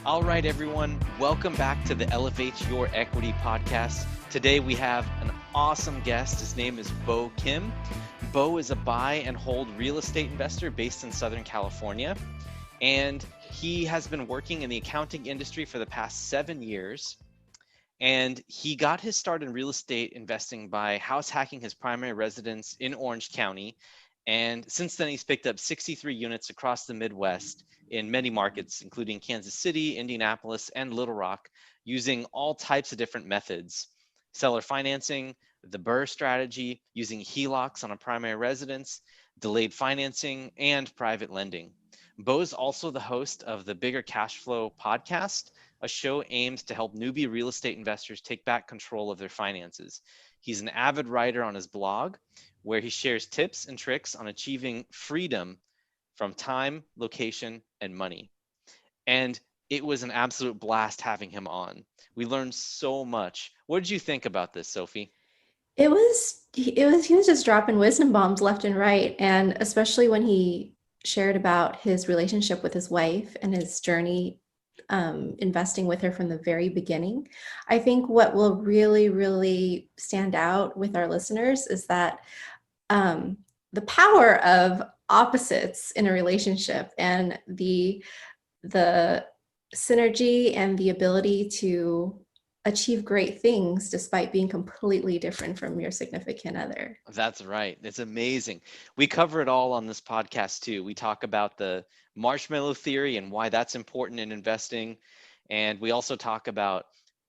All right, everyone, welcome back to the Elevate Your Equity podcast. Today we have an awesome guest. His name is Bo Kim. Bo is a buy and hold real estate investor based in Southern California, and he has been working in the accounting industry for the past 7 years. And he got his start in real estate investing by house hacking his primary residence in Orange County. And since then, he's picked up 63 units across the Midwest in many markets, including Kansas City, Indianapolis, and Little Rock, using all types of different methods: seller financing, the BRRRR strategy, using HELOCs on a primary residence, delayed financing, and private lending. Bo is also the host of the Bigger Cash Flow podcast, a show aimed to help newbie real estate investors take back control of their finances. He's an avid writer on his blog, where he shares tips and tricks on achieving freedom from time, location, and money. And it was an absolute blast having him on. We learned so much. What did you think about this, Sophie? He was just dropping wisdom bombs left and right, and especially when he shared about his relationship with his wife and his journey investing with her from the very beginning. I think what will really, really stand out with our listeners is that the power of opposites in a relationship and the synergy and the ability to achieve great things despite being completely different from your significant other. That's right. It's amazing. We cover it all on this podcast too. We talk about the marshmallow theory and why that's important in investing. And we also talk about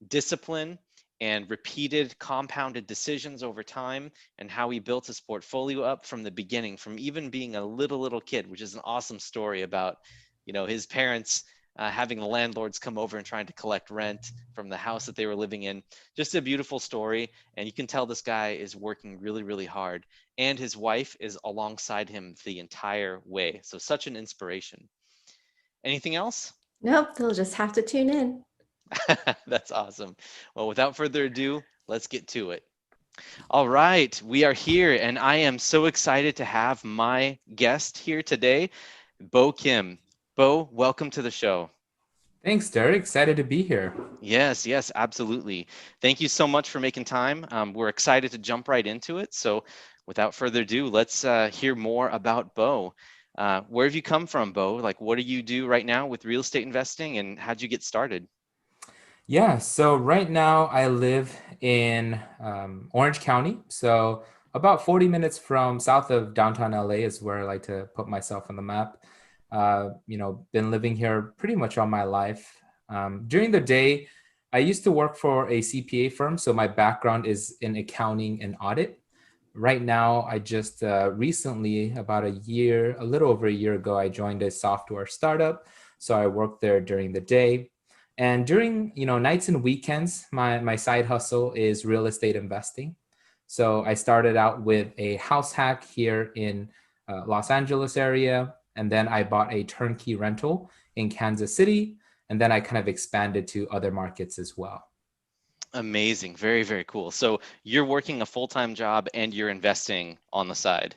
discipline and repeated compounded decisions over time, and how he built his portfolio up from the beginning, from even being a little kid, which is an awesome story about, his parents having the landlords come over and trying to collect rent from the house that they were living in. Just a beautiful story. And you can tell this guy is working really hard. And his wife is alongside him the entire way. So such an inspiration. Anything else? Nope, they'll just have to tune in. That's awesome. Well, without further ado, let's get to it. All right, we are here, and I am so excited to have my guest here today, Bo Kim. Bo, welcome to the show. Thanks, Derek. Excited to be here. Yes, absolutely. Thank you so much for making time. We're excited to jump right into it. So without further ado, let's hear more about Bo. Where have you come from, Bo? Like, what do you do right now with real estate investing, and how'd you get started? Yeah, so right now I live in Orange County. So about 40 minutes from south of downtown LA is where I like to put myself on the map. Been living here pretty much all my life. During the day, I used to work for a CPA firm. So my background is in accounting and audit. Right now, I just recently, about a little over a year ago, I joined a software startup. So I work there during the day. And during, nights and weekends, my side hustle is real estate investing. So I started out with a house hack here in Los Angeles area. And then I bought a turnkey rental in Kansas City. And then I kind of expanded to other markets as well. Amazing. Very cool. So you're working a full-time job and you're investing on the side.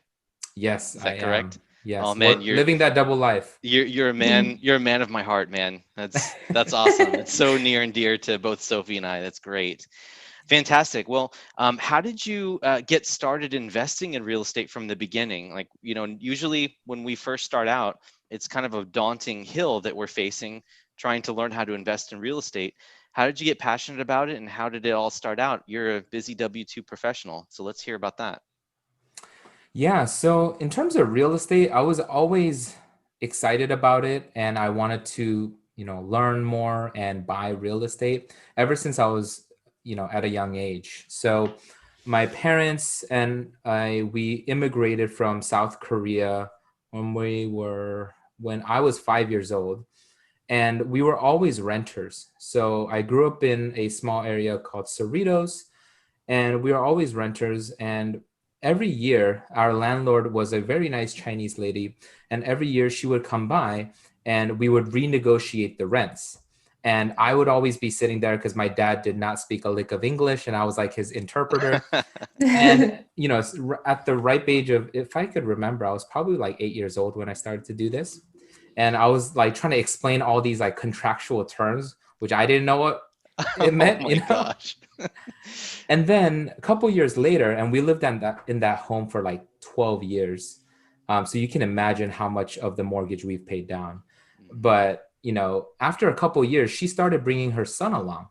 Yes, Is that I correct? am. Yes, Oh man, living that double life. you're a man. You're a man of my heart, man. That's awesome. It's so near and dear to both Sophie and I. That's great. Fantastic. Well, how did you get started investing in real estate from the beginning? Like, usually when we first start out, it's kind of a daunting hill that we're facing, trying to learn how to invest in real estate. How did you get passionate about it, and how did it all start out? You're a busy W-2 professional, so let's hear about that. Yeah, so in terms of real estate, I was always excited about it and I wanted to, learn more and buy real estate ever since I was, at a young age. So my parents and we immigrated from South Korea when I was 5 years old, and we were always renters. So I grew up in a small area called Cerritos, and we were always renters. And every year our landlord was a very nice Chinese lady, and every year she would come by and we would renegotiate the rents. And I would always be sitting there because my dad did not speak a lick of English and I was like his interpreter. And at the ripe age of, if I could remember, I was probably like 8 years old when I started to do this. And I was like trying to explain all these like contractual terms, which I didn't know what it Oh meant, my gosh. And then a couple years later, and we lived in that home for like 12 years. So you can imagine how much of the mortgage we've paid down. But, after a couple years, she started bringing her son along.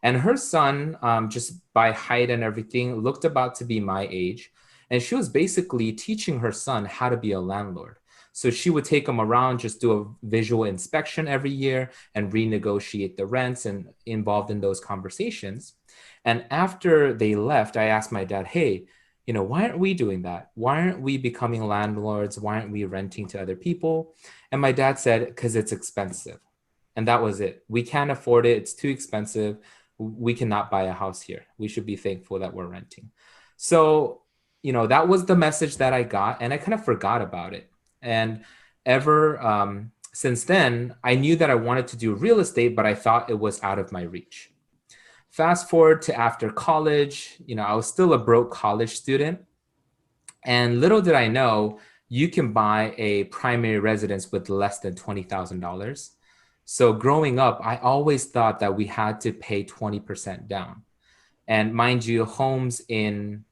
And her son, just by height and everything, looked about to be my age. And she was basically teaching her son how to be a landlord. So she would take him around, just do a visual inspection every year and renegotiate the rents and involved in those conversations. And after they left, I asked my dad, hey, why aren't we doing that? Why aren't we becoming landlords? Why aren't we renting to other people? And my dad said, because it's expensive. And that was it. We can't afford it. It's too expensive. We cannot buy a house here. We should be thankful that we're renting. So, that was the message that I got, and I kind of forgot about it. And ever since then, I knew that I wanted to do real estate, but I thought it was out of my reach. Fast forward to after college, I was still a broke college student. And little did I know, you can buy a primary residence with less than $20,000. So growing up, I always thought that we had to pay 20% down. And mind you, homes in,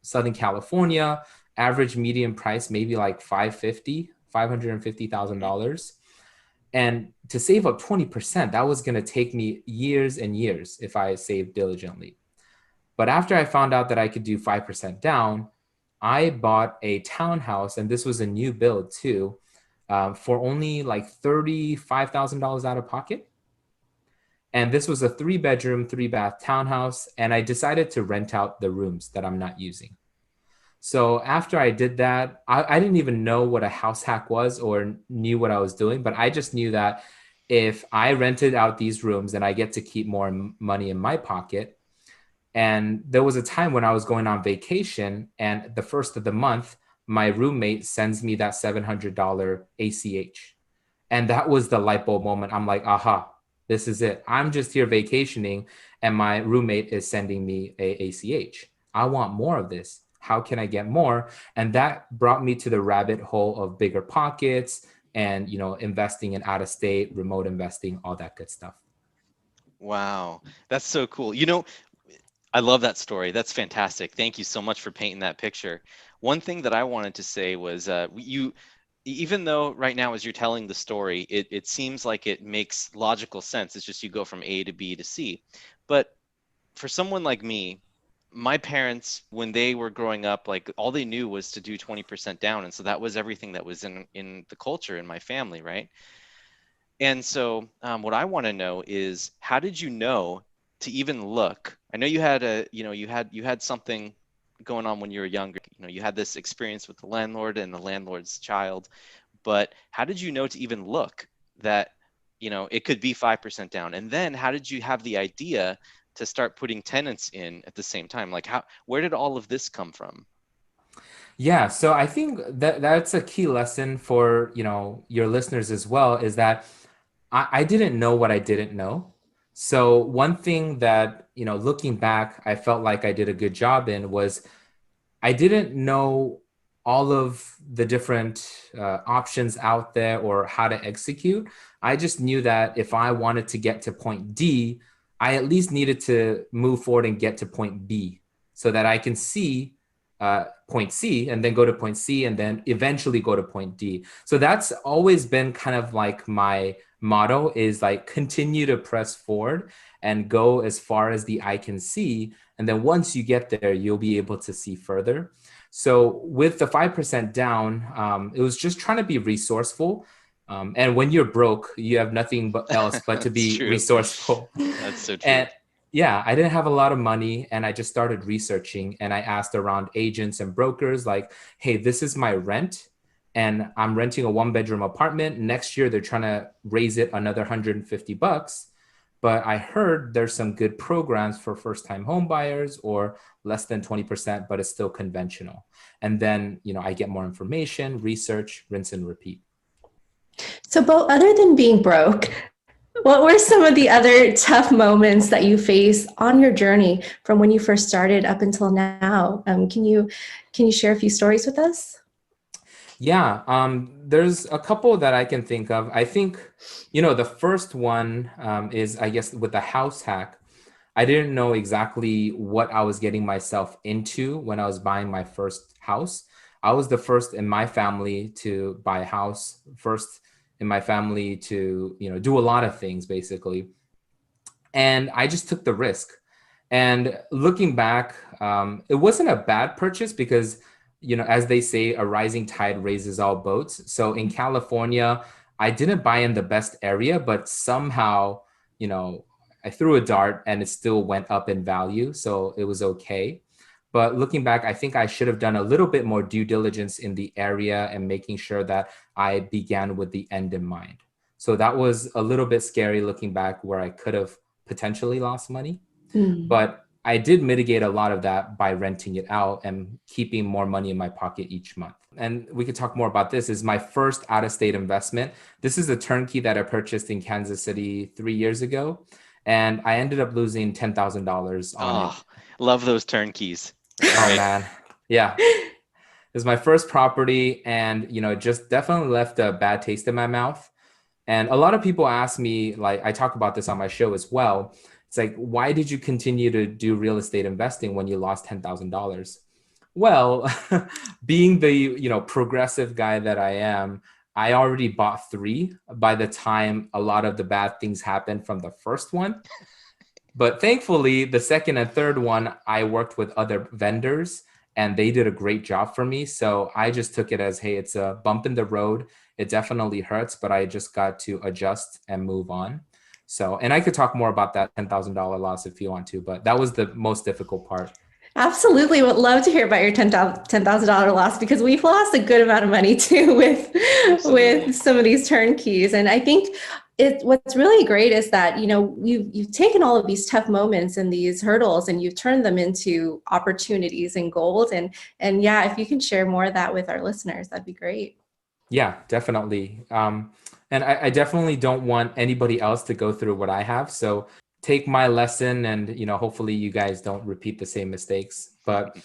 Southern California, average median price, maybe like $550,000. And to save up 20%, that was going to take me years and years if I saved diligently. But after I found out that I could do 5% down, I bought a townhouse, and this was a new build too, for only like $35,000 out of pocket. And this was a 3-bedroom, 3-bath townhouse. And I decided to rent out the rooms that I'm not using. So after I did that, I didn't even know what a house hack was or knew what I was doing, but I just knew that if I rented out these rooms, then I get to keep more money in my pocket. And there was a time when I was going on vacation, and the first of the month, my roommate sends me that $700 ACH. And that was the light bulb moment. I'm like, aha, this is it. I'm just here vacationing, and my roommate is sending me a ACH. I want more of this. How can I get more? And that brought me to the rabbit hole of bigger pockets and, investing in out of state, remote investing, all that good stuff. Wow, that's so cool. I love that story. That's fantastic. Thank you so much for painting that picture. One thing that I wanted to say was even though right now as you're telling the story, it seems like it makes logical sense. It's just you go from A to B to C. But for someone like me, my parents, when they were growing up, like all they knew was to do 20% down. And so that was everything that was in the culture in my family, right? And so what I want to know is, how did you know to even look? I know you had you had something going on when you were younger. You had this experience with the landlord and the landlord's child, but how did you know to even look that, it could be 5% down? And then how did you have the idea to start putting tenants in at the same time? Like where did all of this come from? Yeah, so I think that that's a key lesson for, your listeners as well, is that I didn't know what I didn't know. So one thing that, looking back, I felt like I did a good job in was I didn't know all of the different options out there or how to execute. I just knew that if I wanted to get to point D, I at least needed to move forward and get to point B so that I can see point C and then go to point C and then eventually go to point D. So that's always been kind of like my motto, is like continue to press forward and go as far as the eye can see. And then once you get there, you'll be able to see further. So with the 5% down, it was just trying to be resourceful. And when you're broke, you have nothing else but to be true. resourceful. That's so true. And yeah, I didn't have a lot of money, and I just started researching, and I asked around agents and brokers like, hey, this is my rent, and I'm renting a 1-bedroom apartment. Next year, they're trying to raise it another $150. But I heard there's some good programs for first-time home buyers or less than 20%, but it's still conventional. And then, I get more information, research, rinse and repeat. So, Bo, other than being broke, what were some of the other tough moments that you face on your journey from when you first started up until now? Can you share a few stories with us? Yeah, there's a couple that I can think of. I think, the first one is, I guess, with the house hack. I didn't know exactly what I was getting myself into when I was buying my first house. I was the first in my family to buy a house, first in my family to, do a lot of things basically. And I just took the risk. And looking back, it wasn't a bad purchase because, as they say, a rising tide raises all boats. So in California, I didn't buy in the best area, but somehow, you know, I threw a dart and it still went up in value. So it was okay. But looking back, I think I should have done a little bit more due diligence in the area and making sure that I began with the end in mind. So that was a little bit scary looking back where I could have potentially lost money. Mm. But I did mitigate a lot of that by renting it out and keeping more money in my pocket each month. And we could talk more about this. Is my first out-of-state investment. This is a turnkey that I purchased in Kansas City 3 years ago. And I ended up losing $10,000 on it. Oh, love those turnkeys, Oh right? man. Yeah. It was my first property and, it just definitely left a bad taste in my mouth. And a lot of people ask me, like, I talk about this on my show as well. It's like, why did you continue to do real estate investing when you lost $10,000? Well, being the, progressive guy that I am, I already bought three by the time a lot of the bad things happened from the first one. But thankfully, the second and third one, I worked with other vendors and they did a great job for me. So I just took it as, hey, it's a bump in the road. It definitely hurts, but I just got to adjust and move on. So, and I could talk more about that $10,000 loss if you want to, but that was the most difficult part. Absolutely. Would love to hear about your $10,000 loss because we've lost a good amount of money too with Absolutely. some of these turnkeys. And I think what's really great is that, you've taken all of these tough moments and these hurdles and you've turned them into opportunities and gold. And yeah, if you can share more of that with our listeners, that'd be great. Yeah, definitely. And I definitely don't want anybody else to go through what I have. So take my lesson and, hopefully you guys don't repeat the same mistakes. But,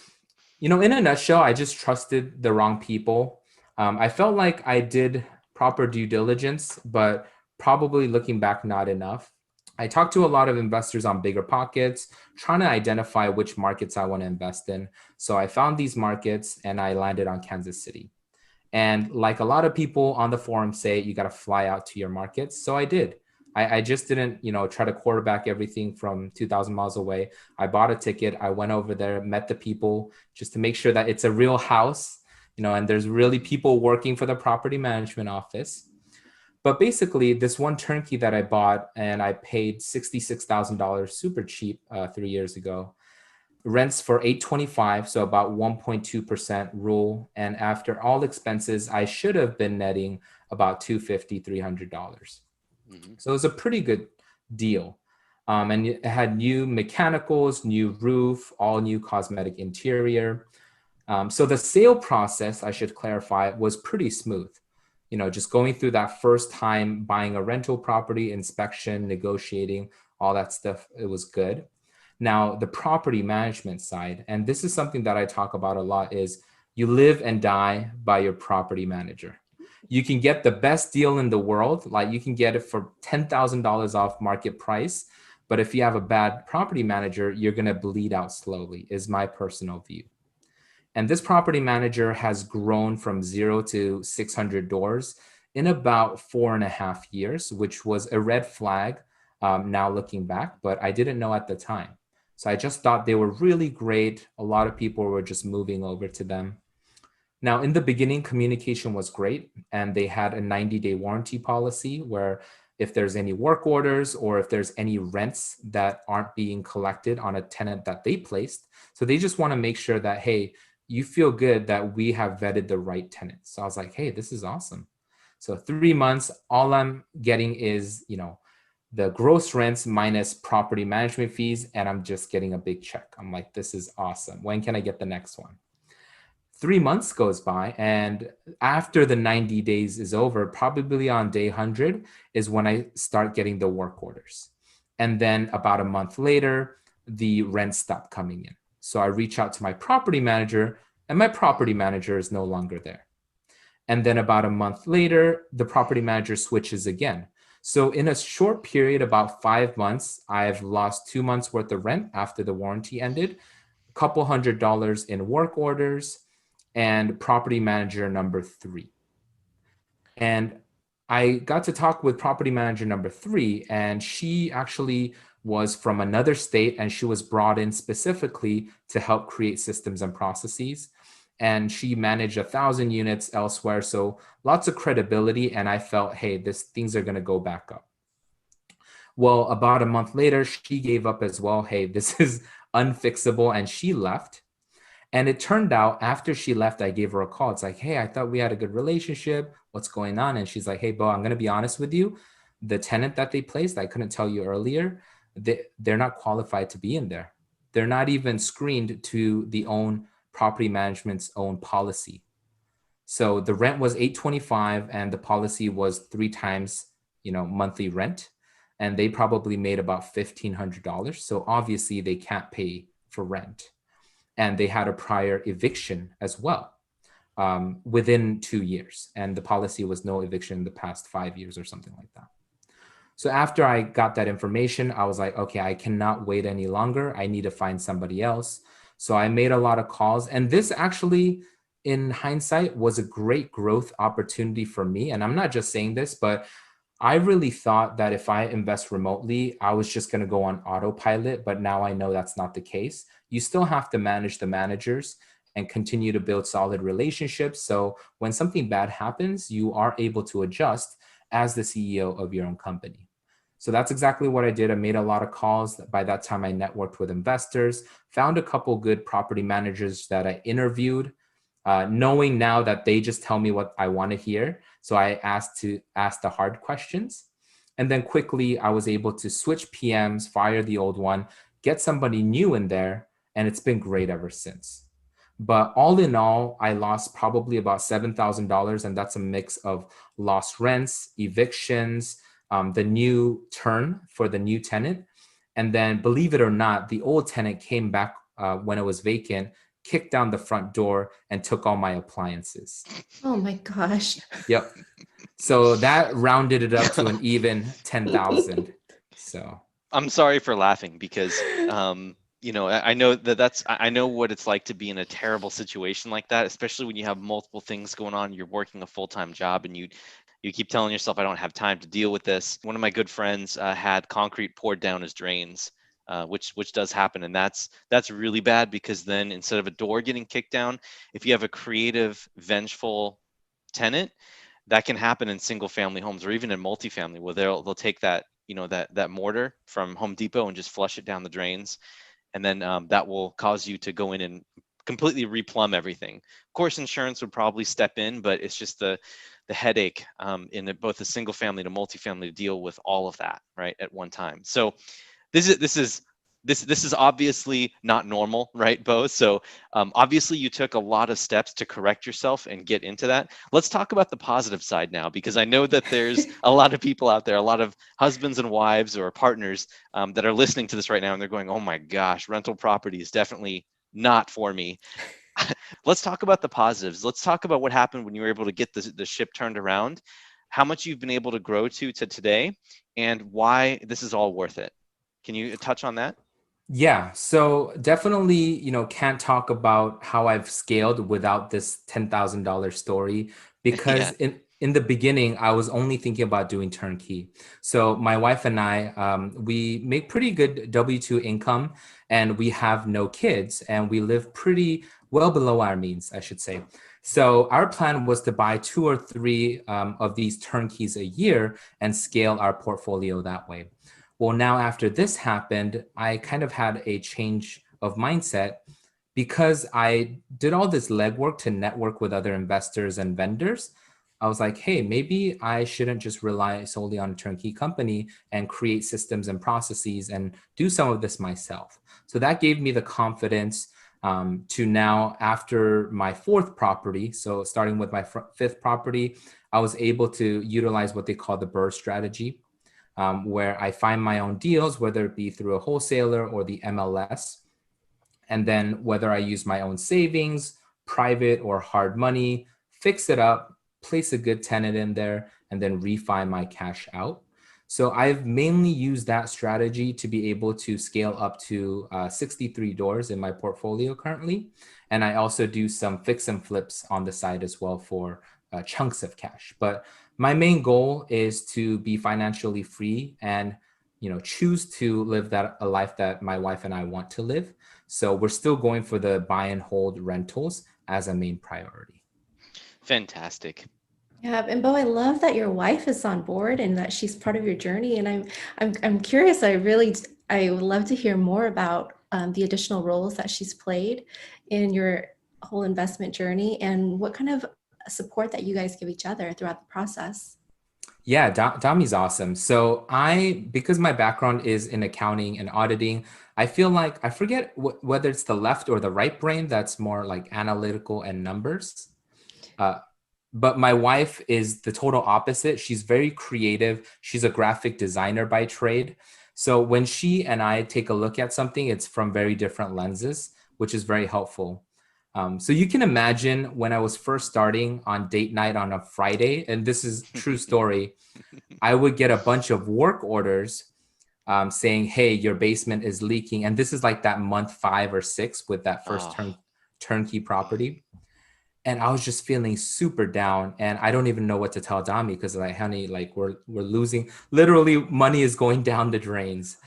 in a nutshell, I just trusted the wrong people. I felt like I did proper due diligence, but probably looking back, not enough. I talked to a lot of investors on bigger pockets, trying to identify which markets I want to invest in. So I found these markets and I landed on Kansas City. And like a lot of people on the forum say, you got to fly out to your markets. So I did. I just didn't, try to quarterback everything from 2,000 miles away. I bought a ticket. I went over there, met the people just to make sure that it's a real house, and there's really people working for the property management office. But basically, this one turnkey that I bought and I paid $66,000 super cheap 3 years ago, rents for 825, so about 1.2% rule. And after all expenses, I should have been netting about $250, $300. Mhm. So it was a pretty good deal. And it had new mechanicals, new roof, all new cosmetic interior. So the sale process, I should clarify, was pretty smooth. Just going through that first time buying a rental property, inspection, negotiating, all that stuff, it was good. Now, the property management side, and this is something that I talk about a lot, is you live and die by your property manager. You can get the best deal in the world, like you can get it for $10,000 off market price. But if you have a bad property manager, you're going to bleed out slowly, is my personal view. And this property manager has grown from 0 to 600 doors in about 4.5 years, which was a red flag now looking back, but I didn't know at the time. So I just thought they were really great. A lot of people were just moving over to them. Now, in the beginning, communication was great, and they had a 90-day warranty policy where if there's any work orders or if there's any rents that aren't being collected on a tenant that they placed, so they just want to make sure that, hey, you feel good that we have vetted the right tenants. So I was like, hey, this is awesome. So 3 months, all I'm getting is, the gross rents minus property management fees, and I'm just getting a big check. I'm like, this is awesome. When can I get the next one? 3 months goes by, and after the 90 days is over, probably on day 100 is when I start getting the work orders. And then about a month later, the rents stop coming in. So I reach out to my property manager, and my property manager is no longer there. And then about a month later, the property manager switches again. So in a short period, about 5 months, I've lost 2 months worth of rent after the warranty ended, a couple $100 in work orders, and property manager number 3. And I got to talk with property manager number 3, and she actually was from another state, and she was brought in specifically to help create systems and processes. And she managed 1,000 units elsewhere. So lots of credibility. And I felt, hey, things are going to go back up. Well, about a month later, she gave up as well. Hey, this is unfixable. And she left. And it turned out after she left, I gave her a call. It's like, hey, I thought we had a good relationship. What's going on? And she's like, hey, Bo, I'm going to be honest with you. The tenant that they placed, I couldn't tell you earlier, they're not qualified to be in there. They're not even screened to the own property management's own policy. So the rent was $825 and the policy was 3 times, monthly rent. And they probably made about $1,500. So obviously they can't pay for rent. And they had a prior eviction as well within 2 years. And the policy was no eviction in the past 5 years or something like that. So after I got that information, I was like, okay, I cannot wait any longer. I need to find somebody else. So I made a lot of calls. And this actually, in hindsight, was a great growth opportunity for me. And I'm not just saying this, but I really thought that if I invest remotely, I was just going to go on autopilot. But now I know that's not the case. You still have to manage the managers and continue to build solid relationships. So when something bad happens, you are able to adjust as the CEO of your own company. So that's exactly what I did. I made a lot of calls. By that time, I networked with investors, found a couple good property managers that I interviewed, knowing now that they just tell me what I want to hear. So I asked the hard questions. And then quickly, I was able to switch PMs, fire the old one, get somebody new in there. And it's been great ever since. But all in all, I lost probably about $7,000. And that's a mix of lost rents, evictions, the new turn for the new tenant. And then, believe it or not, the old tenant came back when it was vacant, kicked down the front door, and took all my appliances. Oh my gosh. Yep. So that rounded it up to an even 10,000. So I'm sorry for laughing because I know I know what it's like to be in a terrible situation like that, especially when you have multiple things going on. You're working a full-time job and you keep telling yourself, I don't have time to deal with this. One of my good friends had concrete poured down his drains, which does happen. And that's really bad because then instead of a door getting kicked down, if you have a creative, vengeful tenant, that can happen in single family homes or even in multifamily where they'll take that, that mortar from Home Depot and just flush it down the drains. And then that will cause you to go in and completely replumb everything. Of course, insurance would probably step in, but it's just the headache in both a single family to multifamily to deal with all of that right at one time. So this is obviously not normal, right, Bo? So obviously you took a lot of steps to correct yourself and get into that. Let's talk about the positive side now, because I know that there's a lot of people out there, a lot of husbands and wives or partners that are listening to this right now, and they're going, oh my gosh, rental property is definitely not for me. Let's talk about the positives. Let's talk about what happened when you were able to get the ship turned around, how much you've been able to grow to today, and why this is all worth it. Can you touch on that? yeah, so definitely, can't talk about how I've scaled without this $10,000 story, because Yeah. in the beginning, I was only thinking about doing turnkey. So my wife and I, we make pretty good W-2 income, and we have no kids, and we live pretty well below our means, I should say. So our plan was to buy 2 or 3 of these turnkeys a year and scale our portfolio that way. Well, now after this happened, I kind of had a change of mindset because I did all this legwork to network with other investors and vendors. I was like, hey, maybe I shouldn't just rely solely on a turnkey company and create systems and processes and do some of this myself. So that gave me the confidence to now, after my 4th property, so starting with my 5th property, I was able to utilize what they call the BRRRR strategy, where I find my own deals, whether it be through a wholesaler or the MLS. And then whether I use my own savings, private or hard money, fix it up, place a good tenant in there, and then refi my cash out. So I've mainly used that strategy to be able to scale up to 63 doors in my portfolio currently. And I also do some fix and flips on the side as well for chunks of cash. But my main goal is to be financially free and choose to live a life that my wife and I want to live. So we're still going for the buy and hold rentals as a main priority. Fantastic. Yeah, and Bo, I love that your wife is on board and that she's part of your journey. And I'm curious. I would love to hear more about the additional roles that she's played in your whole investment journey and what kind of support that you guys give each other throughout the process. Yeah, Dami's awesome. So because my background is in accounting and auditing, I feel like I forget whether it's the left or the right brain that's more like analytical and numbers. Uh, but my wife is the total opposite. She's very creative. She's a graphic designer by trade. So when she and I take a look at something, it's from very different lenses, which is very helpful. So you can imagine when I was first starting on date night on a Friday, and this is true story, I would get a bunch of work orders saying, "Hey, your basement is leaking," and this is like that month 5 or 6 with that first Oh, turnkey property. And I was just feeling super down, and I don't even know what to tell Dami because like, honey, like we're losing. Literally, money is going down the drains.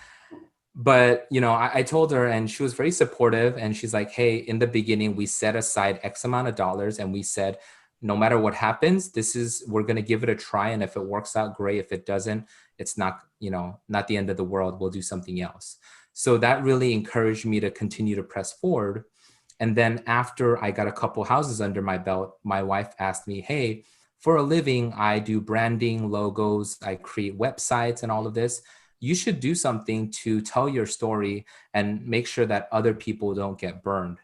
But I told her, and she was very supportive. And she's like, "Hey, in the beginning, we set aside X amount of dollars, and we said, no matter what happens, we're gonna give it a try. And if it works out, great. If it doesn't, it's not the end of the world. We'll do something else." So that really encouraged me to continue to press forward. And then after I got a couple houses under my belt, my wife asked me, "Hey, for a living, I do branding, logos, I create websites and all of this. You should do something to tell your story and make sure that other people don't get burned."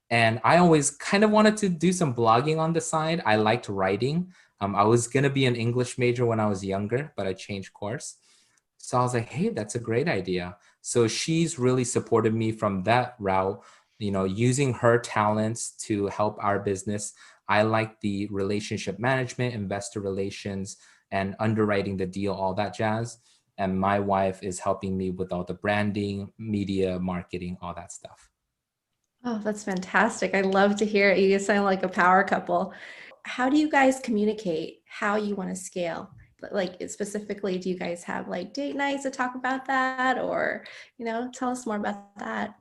And I always kind of wanted to do some blogging on the side. I liked writing. I was going to be an English major when I was younger, but I changed course. So I was like, "Hey, that's a great idea." So she's really supported me from that route, using her talents to help our business. I like the relationship management, investor relations, and underwriting the deal, all that jazz. And my wife is helping me with all the branding, media, marketing, all that stuff. Oh, that's fantastic. I love to hear it. You guys sound like a power couple. How do you guys communicate how you want to scale? Like specifically, do you guys have like date nights to talk about that? Or, tell us more about that.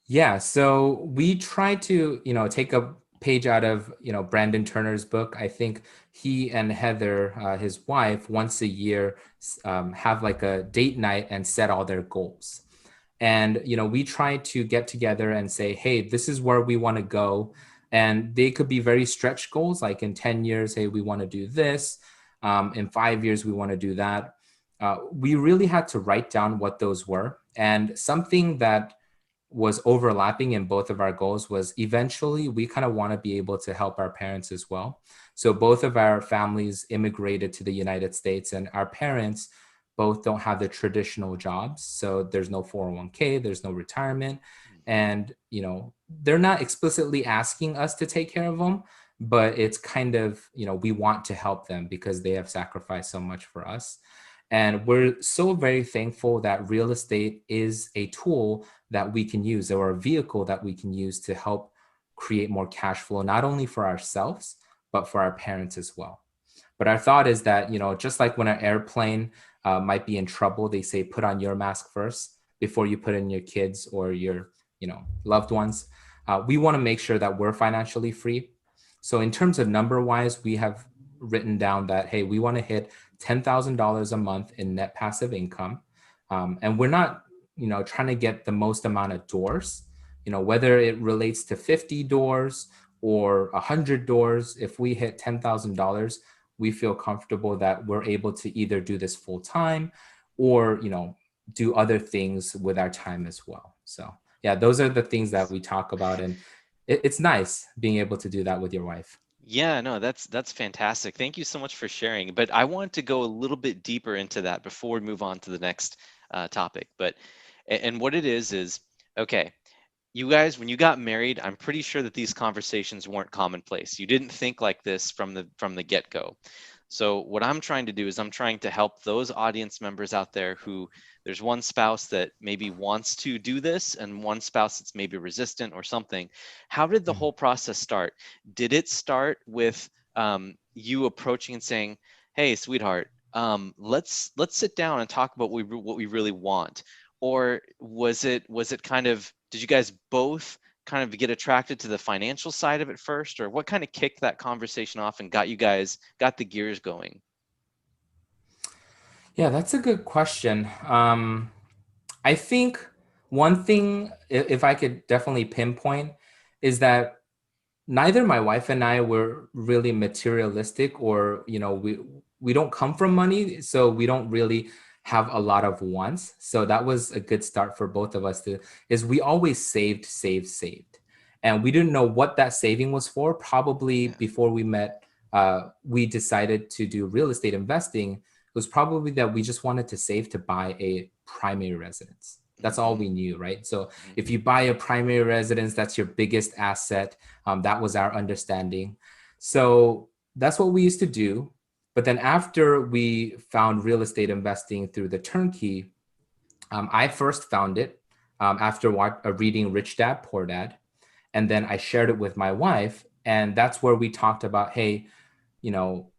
Yeah, so we try to, take a page out of, Brandon Turner's book. I think he and Heather, his wife, once a year have like a date night and set all their goals. And, we try to get together and say, "Hey, this is where we want to go." And they could be very stretch goals, like in 10 years, hey, we want to do this. In 5 years, we want to do that. We really had to write down what those were. And something that was overlapping in both of our goals was eventually we kind of want to be able to help our parents as well. So both of our families immigrated to the United States, and our parents both don't have the traditional jobs. So there's no 401k, there's no retirement. And, they're not explicitly asking us to take care of them, but it's kind of, we want to help them because they have sacrificed so much for us. And we're so very thankful that real estate is a tool that we can use, or a vehicle that we can use to help create more cash flow, not only for ourselves, but for our parents as well. But our thought is that, just like when an airplane might be in trouble, they say, put on your mask first before you put in your kids or your, loved ones. We want to make sure that we're financially free. So in terms of number wise, we have written down that, hey, we want to hit $10,000 a month in net passive income. And we're not, trying to get the most amount of doors, whether it relates to 50 doors or 100 doors. If we hit $10,000, we feel comfortable that we're able to either do this full time or, do other things with our time as well. So yeah, those are the things that we talk about. And it's nice being able to do that with your wife. Yeah, no, that's fantastic. Thank you so much for sharing. But I want to go a little bit deeper into that before we move on to the next topic. And what it is okay. you guys, when you got married, I'm pretty sure that these conversations weren't commonplace. You didn't think like this from the get-go. So what I'm trying to do is I'm trying to help those audience members out there who there's one spouse that maybe wants to do this and one spouse that's maybe resistant or something. How did the Mm. whole process start? Did it start with you approaching and saying, "Hey, sweetheart, let's sit down and talk about what we really want," or was it kind of, did you guys both kind of get attracted to the financial side of it first, or what kind of kicked that conversation off and got the gears going? Yeah, that's a good question. I think one thing, if I could definitely pinpoint, is that neither my wife and I were really materialistic, or we don't come from money, so we don't really have a lot of wants. So that was a good start for both of us. Is we always saved, and we didn't know what that saving was for. Probably Yeah. before we met, we decided to do real estate investing. It was probably that we just wanted to save to buy a primary residence. That's all Mm-hmm. we knew, right? So Mm-hmm. if you buy a primary residence, that's your biggest asset. That was our understanding. So that's what we used to do. But then after we found real estate investing through the turnkey, I first found it after reading Rich Dad, Poor Dad. And then I shared it with my wife. And that's where we talked about, hey, you know,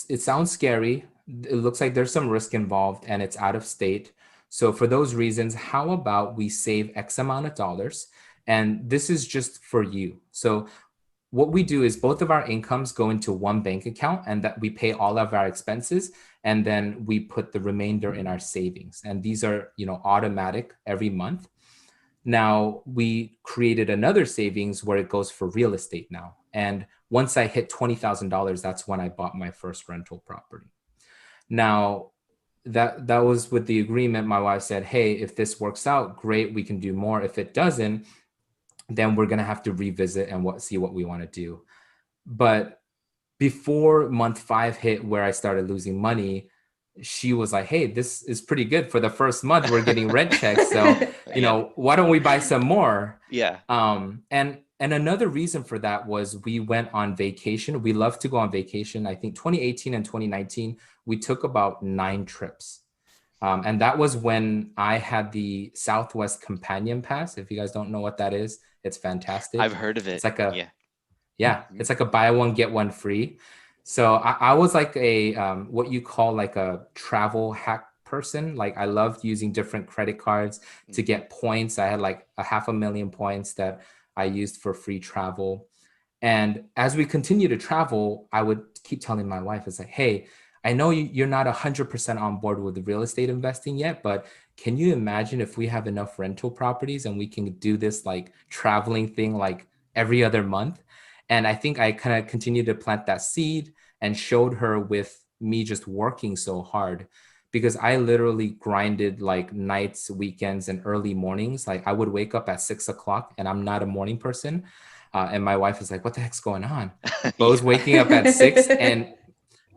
it sounds scary. It looks like there's some risk involved and it's out of state. So for those reasons, how about we save X amount of dollars? And this is just for you. So what we do is both of our incomes go into one bank account, and that we pay all of our expenses, and then we put the remainder in our savings. And these are, automatic every month. Now we created another savings where it goes for real estate now. And once I hit $20,000, that's when I bought my first rental property. Now that was with the agreement. My wife said, hey, if this works out, great, we can do more. If it doesn't, then we're going to have to revisit and see what we want to do. But before month 5 hit, where I started losing money, she was like, hey, this is pretty good for the first month. We're getting rent checks. So, Yeah. why don't we buy some more? Yeah. And another reason for that was we went on vacation. We love to go on vacation. I think 2018 and 2019, we took about 9 trips. And that was when I had the Southwest Companion Pass. If you guys don't know what that is, it's I've fantastic. heard of it. It's like a, Yeah. yeah, it's like a buy one, get one free. So I was like a, what you call like a travel hack person. Like I loved using different credit cards to Mm-hmm. get points. I had like 500,000 points that I used for free travel. And as we continue to travel, I would keep telling my wife, it's like, hey, I know you're not 100% on board with the real estate investing yet, but can you imagine if we have enough rental properties and we can do this like traveling thing like every other month? And I think I kind of continued to plant that seed and showed her with me just working so hard, because I literally grinded like nights, weekends, and early mornings. Like I would wake up at 6 o'clock, and I'm not a morning person. And my wife is like, what the heck's going on? Bo's Yeah. waking up at 6 and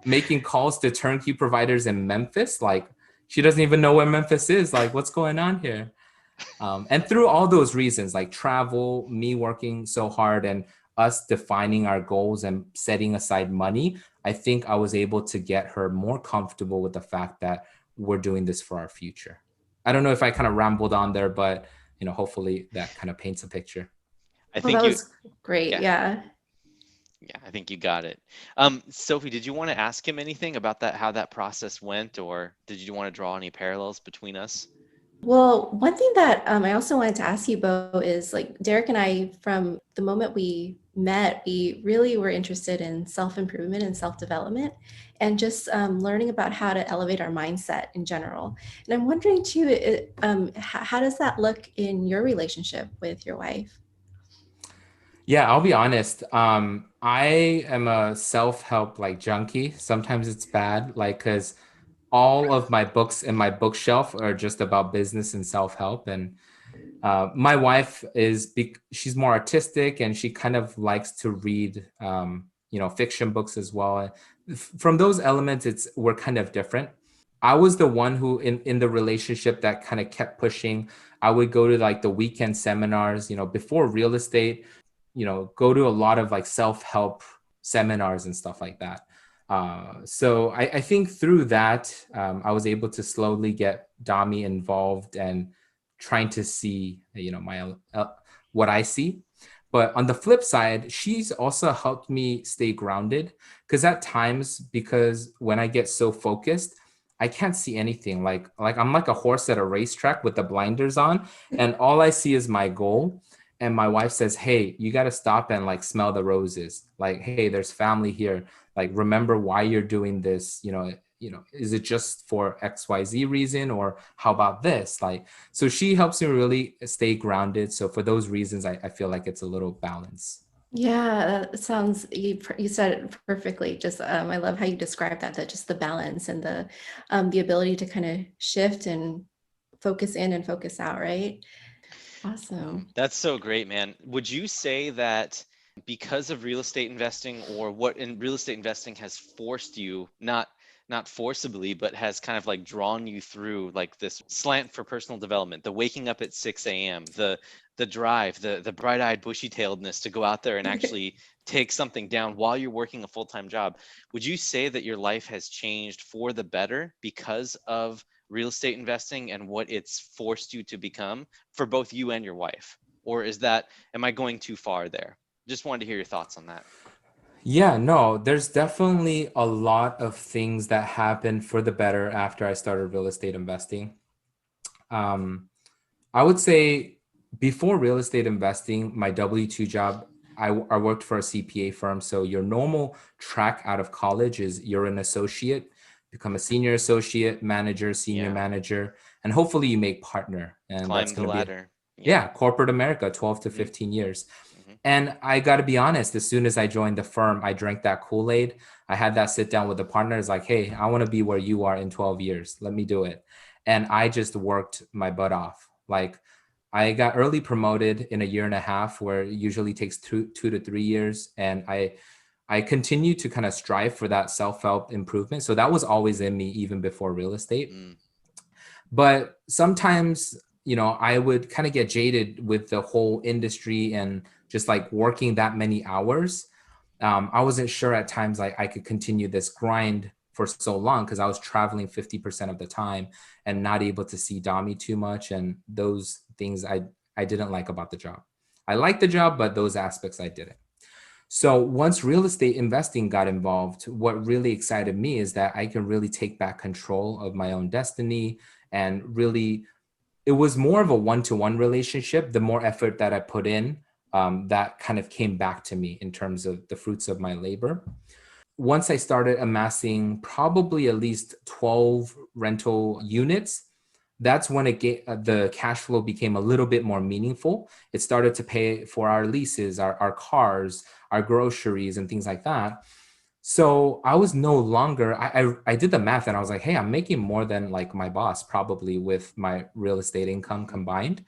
making calls to turnkey providers in Memphis. Like she doesn't even know where Memphis is. Like what's going on here? And through all those reasons, like travel, me working so hard, and us defining our goals and setting aside money, I think I was able to get her more comfortable with the fact that we're doing this for our future. I don't know if I kind of rambled on there, but hopefully that kind of paints a picture. I Well, that think you, was great. yeah, Yeah. yeah, I think you got it. Sophie, did you want to ask him anything about that, how that process went, or did you want to draw any parallels between us? Well, one thing that I also wanted to ask you, Bo, is like Derek and I, from the moment we met, we really were interested in self-improvement and self-development and just learning about how to elevate our mindset in general. And I'm wondering too, how does that look in your relationship with your wife? Yeah, I'll be honest. I am a self-help like junkie. Sometimes it's bad, like because all of my books in my bookshelf are just about business and self-help. And my wife she's more artistic, and she kind of likes to read, fiction books as well. From those elements, we're kind of different. I was the one who in the relationship that kind of kept pushing. I would go to like the weekend seminars, before real estate, go to a lot of like self-help seminars and stuff like that. So I think through that, I was able to slowly get Dami involved and trying to see, my what I see. But on the flip side, she's also helped me stay grounded because at times, because when I get so focused, I can't see anything. Like I'm like a horse at a racetrack with the blinders on, and all I see is my goal. And my wife says, "Hey, you got to stop and like smell the roses. Like, hey, there's family here. Like, remember why you're doing this. Is it just for XYZ reason, or how about this? Like, so she helps me really stay grounded. So for those reasons, I feel like it's a little balance. Yeah, that sounds, you said it perfectly. Just I love how you describe that just the balance and the ability to kind of shift and focus in and focus out, right? Awesome. That's so great, man. Would you say that because of real estate investing, or what in real estate investing has forced you, not forcibly, but has kind of like drawn you through like this slant for personal development, the waking up at 6 a.m., the drive, the bright-eyed, bushy-tailedness to go out there and actually take something down while you're working a full-time job? Would you say that your life has changed for the better because of real estate investing and what it's forced you to become for both you and your wife? Or am I going too far there? Just wanted to hear your thoughts on that. Yeah, no, there's definitely a lot of things that happened for the better after I started real estate investing. Um, I would say before real estate investing, my W-2 job, I worked for a CPA firm. So your normal track out of college is you're an associate, become a senior associate, manager, senior Yeah. manager, and hopefully you make partner. And that's Climb the going to be, ladder. Yeah. yeah, corporate America, 12 to Hmm. 15 years. Hmm. And I got to be honest, as soon as I joined the firm, I drank that Kool-Aid. I had that sit down with the partners like, hey, I want to be where you are in 12 years. Let me do it. And I just worked my butt off. Like I got early promoted in a year and a half, where it usually takes two to 3 years. And I continue to kind of strive for that self-help improvement. So that was always in me even before real estate. Mm. But sometimes, I would kind of get jaded with the whole industry and just like working that many hours. I wasn't sure at times like I could continue this grind for so long because I was traveling 50% of the time and not able to see Dami too much. And those things I didn't like about the job. I liked the job, but those aspects I didn't. So once real estate investing got involved, what really excited me is that I can really take back control of my own destiny. And really, it was more of a one-to-one relationship. The more effort that I put in, that kind of came back to me in terms of the fruits of my labor. Once I started amassing probably at least 12 rental units, that's when the cash flow became a little bit more meaningful. It started to pay for our leases, our cars, our groceries, and things like that. So I was no longer, I did the math and I was like, hey, I'm making more than like my boss probably with my real estate income combined.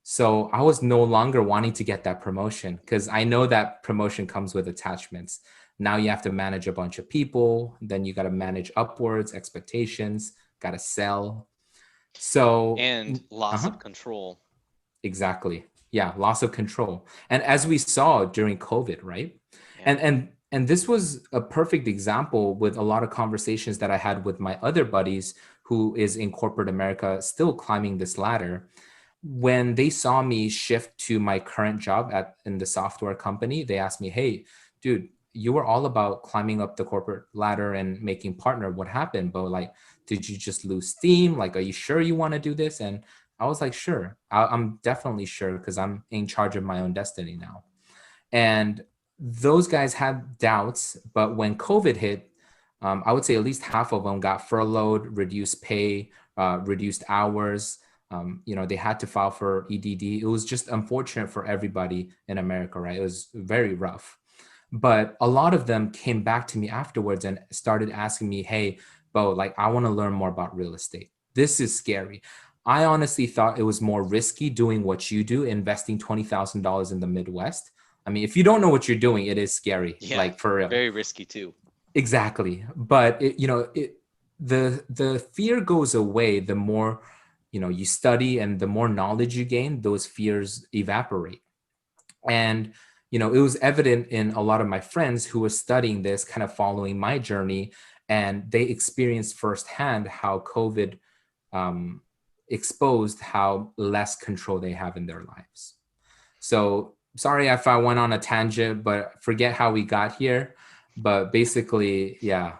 So I was no longer wanting to get that promotion because I know that promotion comes with attachments. Now you have to manage a bunch of people, then you got to manage upwards, expectations, got to sell. So, And loss uh-huh, of control. exactly. Yeah, loss of control. And as we saw during COVID, right? Yeah. And this was a perfect example with a lot of conversations that I had with my other buddies who is in corporate America still climbing this ladder. When they saw me shift to my current job in the software company, they asked me, hey, dude, you were all about climbing up the corporate ladder and making partner. What happened? But like, did you just lose steam? Like, are you sure you want to do this? And I was like, sure, I'm definitely sure because I'm in charge of my own destiny now. And those guys had doubts, but when COVID hit, I would say at least half of them got furloughed, reduced pay, reduced hours. They had to file for EDD. It was just unfortunate for everybody in America, right? It was very rough. But a lot of them came back to me afterwards and started asking me, hey, Bo, like, I want to learn more about real estate. This is scary. I honestly thought it was more risky doing what you do, investing $20,000 in the Midwest. I mean, if you don't know what you're doing, it is scary, Yeah. like for real. Very risky too. Exactly. But the fear goes away the more you study, and the more knowledge you gain, those fears evaporate. And it was evident in a lot of my friends who were studying this, kind of following my journey, and they experienced firsthand how COVID um, exposed how less control they have in their lives. So sorry if I went on a tangent, but forget how we got here. But basically, yeah,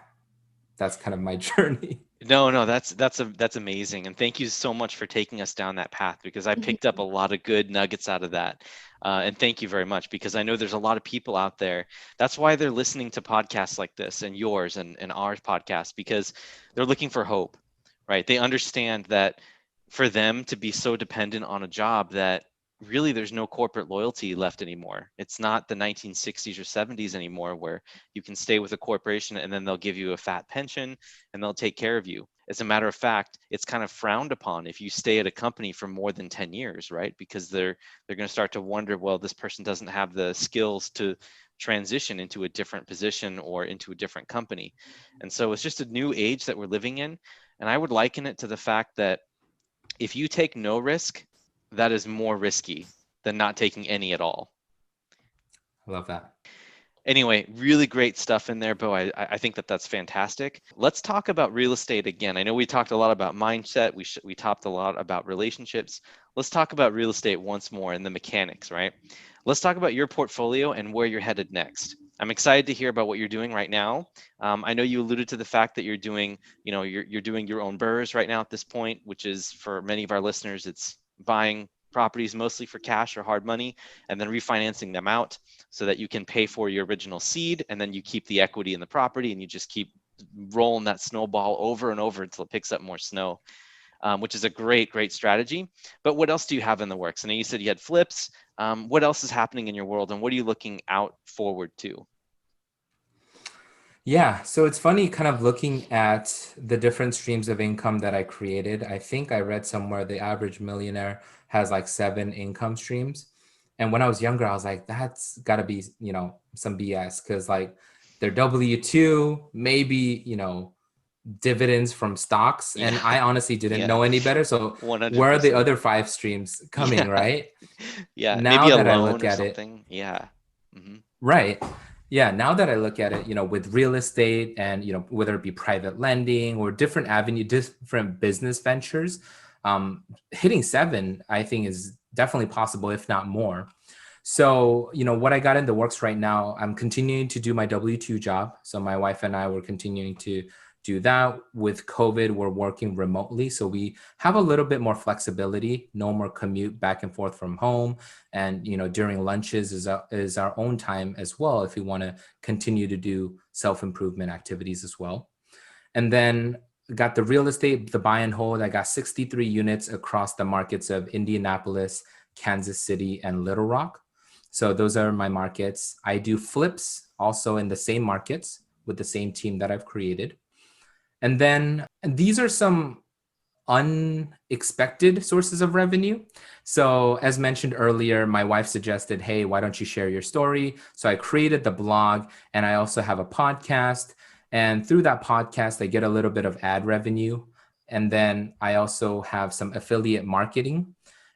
that's kind of my journey. No, that's amazing, and thank you so much for taking us down that path, because I picked up a lot of good nuggets out of that. And thank you very much, because I know there's a lot of people out there. That's why they're listening to podcasts like this, and yours, and our podcast, because they're looking for hope, right? They understand that for them to be so dependent on a job that really there's no corporate loyalty left anymore. It's not the 1960s or 70s anymore, where you can stay with a corporation and then they'll give you a fat pension and they'll take care of you. As a matter of fact, it's kind of frowned upon if you stay at a company for more than 10 years, right? Because they're going to start to wonder, well, this person doesn't have the skills to transition into a different position or into a different company. And so it's just a new age that we're living in. And I would liken it to the fact that if you take no risk, that is more risky than not taking any at all. I love that. Anyway, really great stuff in there, Bo. I think that's fantastic. Let's talk about real estate again. I know we talked a lot about mindset. We talked a lot about relationships. Let's talk about real estate once more and the mechanics, right? Let's talk about your portfolio and where you're headed next. I'm excited to hear about what you're doing right now. I know you alluded to the fact that you're doing, you're doing your own BRRRRs right now at this point, which is, for many of our listeners, it's buying properties mostly for cash or hard money and then refinancing them out so that you can pay for your original seed, and then you keep the equity in the property and you just keep rolling that snowball over and over until it picks up more snow, which is a great strategy. But what else do you have in the works? I know you said you had flips. What else is happening in your world, and what are you looking out forward to? Yeah, so it's funny kind of looking at the different streams of income that I created. I think I read somewhere the average millionaire has like 7 income streams. And when I was younger, I was like, that's got to be, some BS, because like their W-2, maybe, dividends from stocks. And Yeah, I honestly didn't yeah, know any better. So where are the 100%. other 5 streams coming, Yeah, right? yeah, Now maybe a that I loan look or at it, something. Yeah. Hmm. right. Yeah, now that I look at it, with real estate and, whether it be private lending or different avenue, different business ventures, hitting 7, I think, is definitely possible, if not more. So, what I got in the works right now, I'm continuing to do my W-2 job. So my wife and I were continuing to do that. With COVID, we're working remotely. So we have a little bit more flexibility, no more commute back and forth from home. And, during lunches is our own time as well, if we want to continue to do self-improvement activities as well. And then got the real estate, the buy and hold. I got 63 units across the markets of Indianapolis, Kansas City, and Little Rock. So those are my markets. I do flips also in the same markets with the same team that I've created. And then these are some unexpected sources of revenue. So as mentioned earlier, my wife suggested, hey, why don't you share your story? So I created the blog, and I also have a podcast. And through that podcast, I get a little bit of ad revenue. And then I also have some affiliate marketing.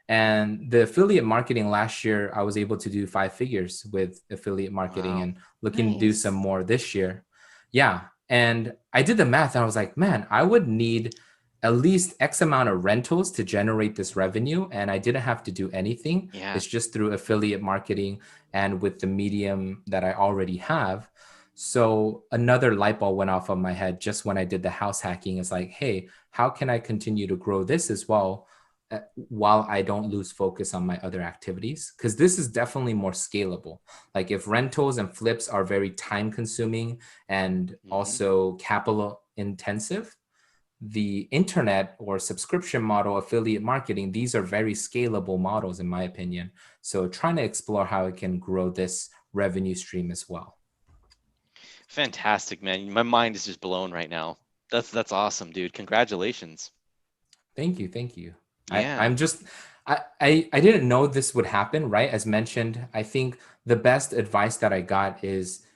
And the affiliate marketing last year, I was able to do 5 figures with affiliate marketing, Wow. and looking to do some Nice. more this year. Yeah. And I did the math and I was like, man, I would need at least X amount of rentals to generate this revenue. And I didn't have to do anything. Yeah. It's just through affiliate marketing and with the medium that I already have. So another light bulb went off on my head just when I did the house hacking. It's like, hey, how can I continue to grow this as well, while I don't lose focus on my other activities? Because this is definitely more scalable. Like if rentals and flips are very time consuming and Hmm. also capital intensive, the internet or subscription model, affiliate marketing, these are very scalable models in my opinion. So trying to explore how I can grow this revenue stream as well. Fantastic, man. My mind is just blown right now. That's awesome, dude. Congratulations. Thank you. Thank you. Yeah. I'm just, I didn't know this would happen, right? As mentioned, I think the best advice that I got is,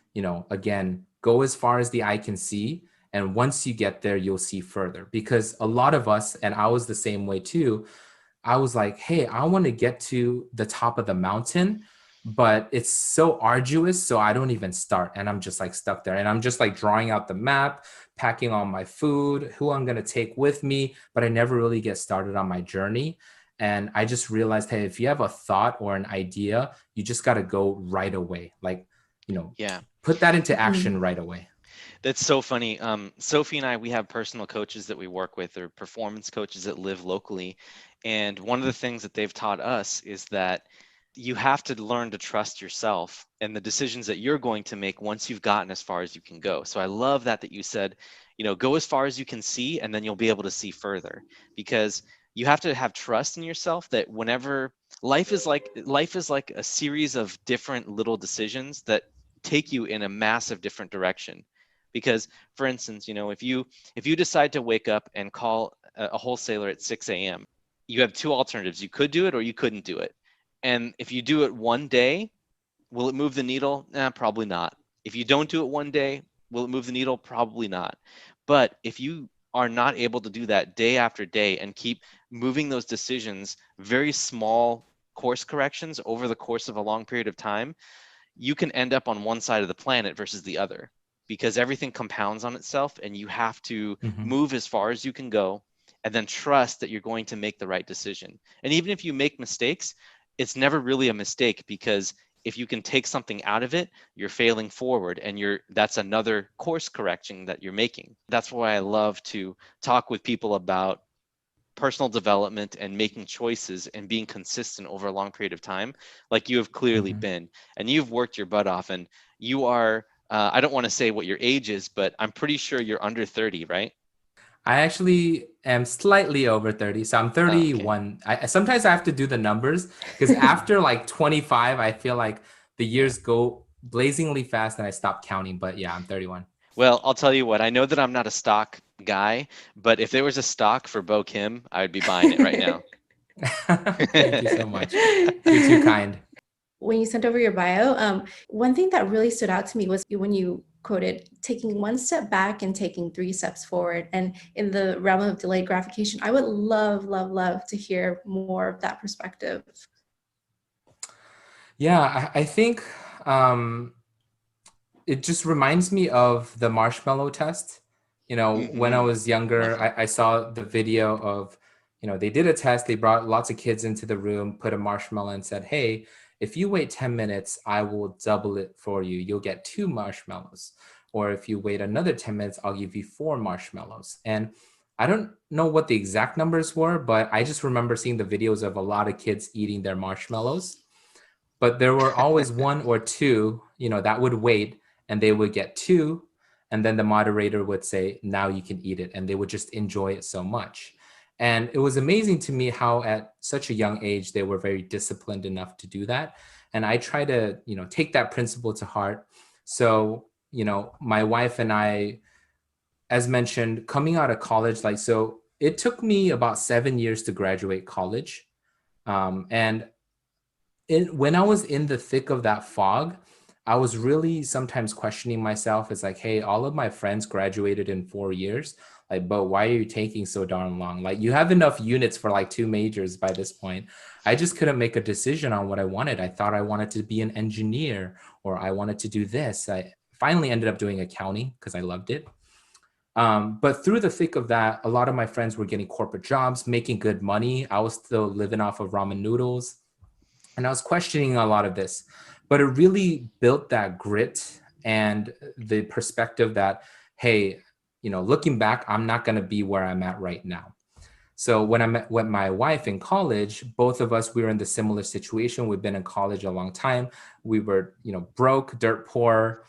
again, go as far as the eye can see And once you get there, you'll see further. Because a lot of us, and I was the same way too, I was like, hey, I want to get to the top of the mountain, but it's so arduous. So I don't even start. And I'm just like stuck there. And I'm just like drawing out the map, packing all my food, who I'm going to take with me. But I never really get started on my journey. And I just realized, hey, if you have a thought or an idea, you just got to go right away. Like, Yeah. put that into action Mhm. right away. That's so funny. Sophie and I, we have personal coaches that we work with, or performance coaches that live locally. And one of the things that they've taught us is that you have to learn to trust yourself and the decisions that you're going to make once you've gotten as far as you can go. So I love that you said, go as far as you can see, and then you'll be able to see further, because you have to have trust in yourself that whenever life is like a series of different little decisions that take you in a massive different direction. Because, for instance, if you decide to wake up and call a wholesaler at 6 a.m., you have two alternatives. You could do it or you couldn't do it. And if you do it one day, will it move the needle? Probably not. If you don't do it one day, will it move the needle? Probably not. But if you are not able to do that day after day and keep moving those decisions, very small course corrections over the course of a long period of time, you can end up on one side of the planet versus the other, because everything compounds on itself, and you have to Mm-hmm. move as far as you can go and then trust that you're going to make the right decision. And even if you make mistakes, it's never really a mistake, because if you can take something out of it, you're failing forward, and that's another course correction that you're making. That's why I love to talk with people about personal development and making choices and being consistent over a long period of time, like you have clearly Mm-hmm. been. And you've worked your butt off, and you are, I don't want to say what your age is, but I'm pretty sure you're under 30, right? I actually am slightly over 30, so I'm Oh, okay. 31. Sometimes I have to do the numbers because after like 25, I feel like the Yeah. years go blazingly fast and I stop counting. But yeah, I'm 31. Well, I'll tell you what, I know that I'm not a stock guy, but if there was a stock for Bo Kim, I would be buying it right now. Thank you so much. You're too kind. When you sent over your bio, one thing that really stood out to me was when you quoted taking one step back and taking three steps forward. And in the realm of delayed gratification, I would love, love, love to hear more of that perspective. Yeah, I think um, it just reminds me of the marshmallow test. When I Mm-hmm. was Love younger, that. I saw the video of, they did a test. They brought lots of kids into the room, put a marshmallow and said, hey, if you wait 10 minutes, I will double it for you. You'll get 2 marshmallows. Or if you wait another 10 minutes, I'll give you 4 marshmallows. And I don't know what the exact numbers were, but I just remember seeing the videos of a lot of kids eating their marshmallows. But there were always one or two, that would wait and they would get two. And then the moderator would say, now you can eat it. And they would just enjoy it so much. And it was amazing to me how at such a young age, they were very disciplined enough to do that. And I try to, take that principle to heart. So, my wife and I, as mentioned, coming out of college, so it took me about 7 years to graduate college. And when I was in the thick of that fog, I was really sometimes questioning myself. It's like, hey, all of my friends graduated in 4 years. Like, but why are you taking so darn long? Like, you have enough units for like 2 majors by this point. I just couldn't make a decision on what I wanted. I thought I wanted to be an engineer or I wanted to do this. I finally ended up doing accounting because I loved it. But through the thick of that, a lot of my friends were getting corporate jobs, making good money. I was still living off of ramen noodles. And I was questioning a lot of this, but it really built that grit and the perspective that, hey, looking back, I'm not going to be where I'm at right now. So when I met with my wife in college, both of us, we were in the similar situation. We've been in college a long time. We were, broke, dirt poor.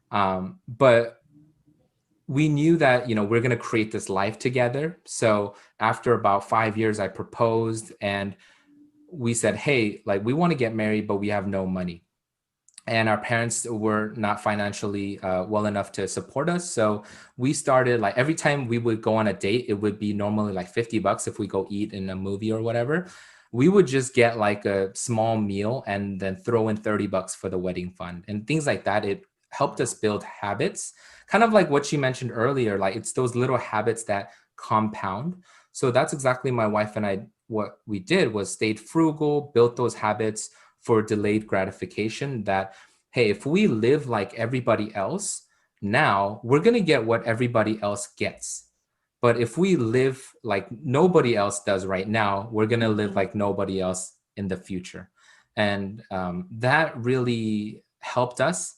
But we knew that, we're going to create this life together. So after about 5 years, I proposed and we said, hey, like we want to get married, but we have no money. And our parents were not financially well enough to support us. So we started like every time we would go on a date, it would be normally like $50 if we go eat in a movie or whatever. We would just get like a small meal and then throw in $30 for the wedding fund and things like that. It helped us build habits, kind of like what you mentioned earlier. Like it's those little habits that compound. So that's exactly my wife and I, what we did was stayed frugal, built those habits for delayed gratification that, hey, if we live like everybody else, now we're going to get what everybody else gets. But if we live like nobody else does right now, we're going to live Mhm. like nobody else in the future. And that really helped us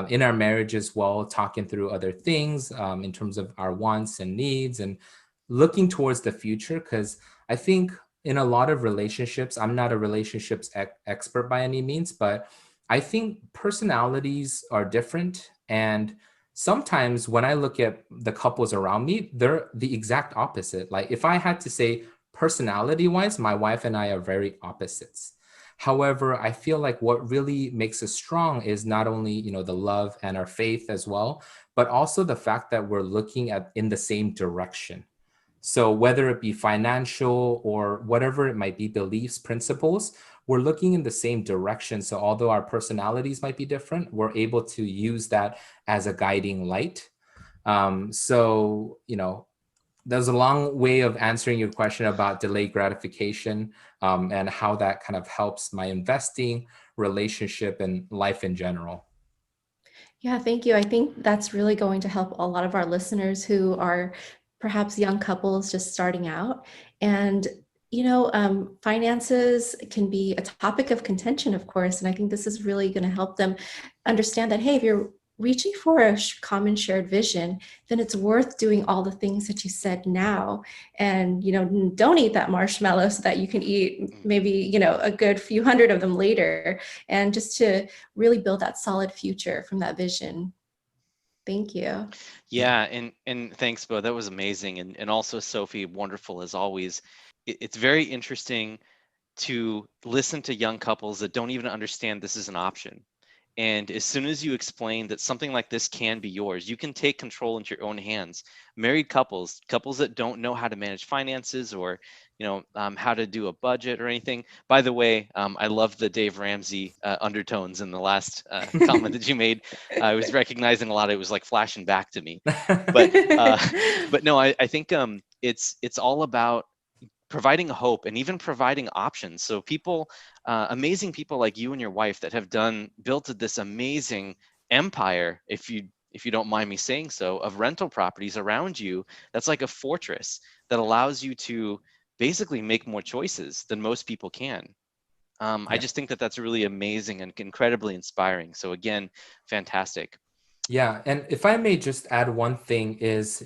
in our marriage as well, talking through other things in terms of our wants and needs and looking towards the future. Because I think in a lot of relationships, I'm not a relationships expert by any means, but I think personalities are different. And sometimes when I look at the couples around me, they're the exact opposite. Like if I had to say personality wise, my wife and I are very opposites. However, I feel like what really makes us strong is not only, the love and our faith as well, but also the fact that we're looking at in the same direction. So whether it be financial or whatever it might be, beliefs, principles, we're looking in the same direction. So although our personalities might be different, we're able to use that as a guiding light. So, there's a long way of answering your question about delayed gratification and how that kind of helps my investing, relationship, and life in general. Yeah, thank you. I think that's really going to help a lot of our listeners who are perhaps young couples just starting out. And, finances can be a topic of contention, of course. And I think this is really going to help them understand that, hey, if you're reaching for a common shared vision, then it's worth doing all the things that you said now. And, don't eat that marshmallow so that you can eat maybe, a good few hundred of them later. And just to really build that solid future from that vision. Thank you. Yeah. Yeah, and thanks, Bo. That was amazing. And also Sophie, wonderful as always. It's very interesting to listen to young couples that don't even understand this is an option. And as soon as you explain that something like this can be yours, you can take control into your own hands. Married couples, couples that don't know how to manage finances or, how to do a budget or anything. By the way, I love the Dave Ramsey undertones in the last comment that you made. I was recognizing a lot. It was like flashing back to me. But but no, I think it's all about providing hope and even providing options. So people, amazing people like you and your wife that have built this amazing empire, if you don't mind me saying so, of rental properties around you. That's like a fortress that allows you to basically make more choices than most people can. I Yeah. just think that that's really amazing and incredibly inspiring. So again, fantastic. Yeah. And if I may just add one thing is,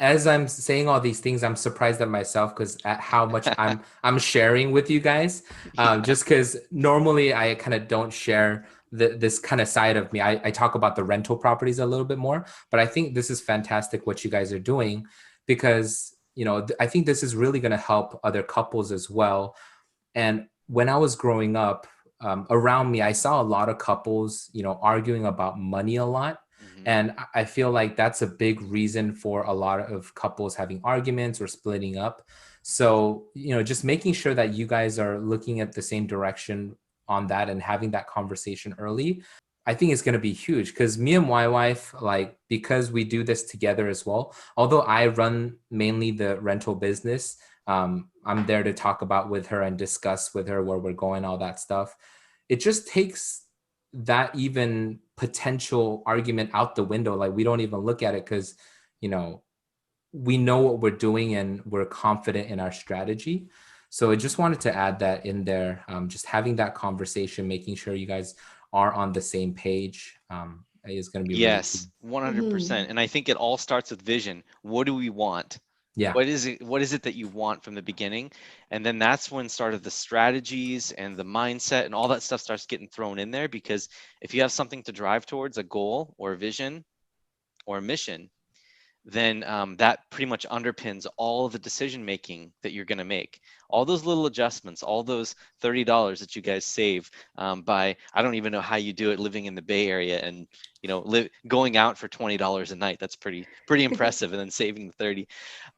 as I'm saying all these things, I'm surprised at myself because at how much I'm sharing with you guys. Yeah. Just because normally I kind of don't share this kind of side of me. I talk about the rental properties a little bit more, but I think this is fantastic what you guys are doing because I think this is really going to help other couples as well. And when I was growing up, around me, I saw a lot of couples, arguing about money a lot. Hmm. And I feel like that's a big reason for a lot of couples having arguments or splitting up. So, just making sure that you guys are looking at the same direction on that and having that conversation early, I think it's going to be huge because me and my wife, like, because we do this together as well, although I run mainly the rental business, I'm there to talk about with her and discuss with her where we're going, all that stuff. It just takes that even potential argument out the window. Like we don't even look at it because, you know, we know what we're doing and we're confident in our strategy. So I just wanted to add that in there. Just having that conversation, making sure you guys are on the same page is going to be really key. Yes, Mhm. 100%. And I think it all starts with vision. What do we want? Yeah. What is it that you want from the beginning? And then that's when started the strategies and the mindset and all that stuff starts getting thrown in there, because if you have something to drive towards, a goal or a vision or a mission, then that pretty much underpins all of the decision making that you're going to make. All those little adjustments, all those $30 that you guys save by, I don't even know how you do it living in the Bay Area, and going out for $20 a night. That's pretty impressive, and then saving the 30.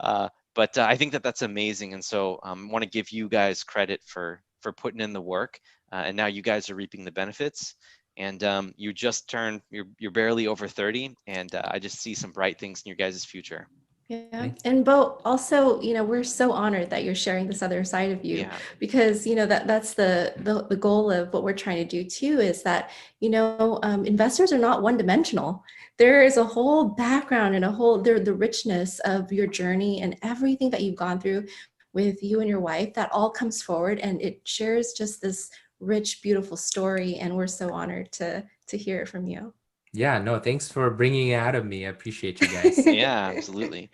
But I think that that's amazing, and so I want to give you guys credit for putting in the work, and now you guys are reaping the benefits. And you just turned, you're barely over 30, and I just see some bright things in your guys' future. Yeah. And Bo, also, we're so honored that you're sharing this other side of you, Yeah. because, that's the goal of what we're trying to do too, is that, investors are not one dimensional. There is a whole background and the richness of your journey and everything that you've gone through with you and your wife, that all comes forward, and it shares just this rich, beautiful story. And we're so honored to hear it from you. Yeah, no, thanks for bringing it out of me. I appreciate you guys. Yeah, absolutely.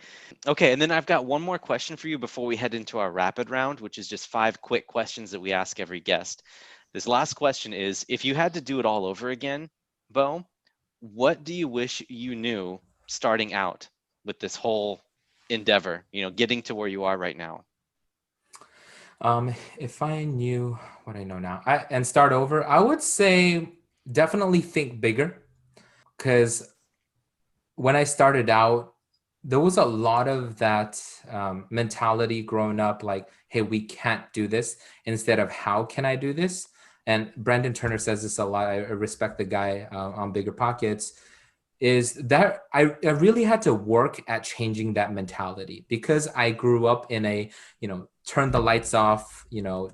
Okay, and then I've got one more question for you before we head into our rapid round, which is just 5 quick questions that we ask every guest. This last question is, if you had to do it all over again, Bo, what do you wish you knew starting out with this whole endeavor, getting to where you are right now? If I knew what I know now and start over, I would say definitely think bigger, because when I started out, there was a lot of that mentality growing up, like, hey, we can't do this, instead of how can I do this? And Brandon Turner says this a lot. I respect the guy on Bigger Pockets. Is that I really had to work at changing that mentality, because I grew up in a, turn the lights off,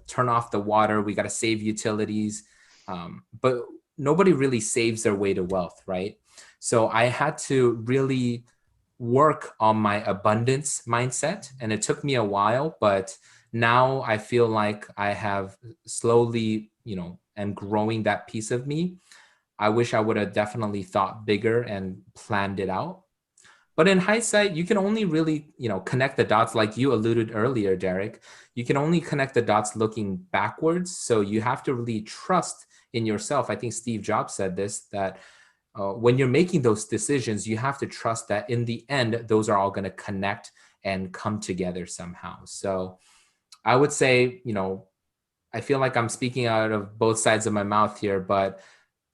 turn off the water, we got to save utilities. But nobody really saves their way to wealth, right? So I had to really work on my abundance mindset, and it took me a while, but now I feel like I have slowly, am growing that piece of me. I wish I would have definitely thought bigger and planned it out. But in hindsight, you can only really, connect the dots, like you alluded earlier, Derek. You can only connect the dots looking backwards. So you have to really trust in yourself. I think Steve Jobs said this, that when you're making those decisions, you have to trust that in the end, those are all going to connect and come together somehow. So I would say, I feel like I'm speaking out of both sides of my mouth here, but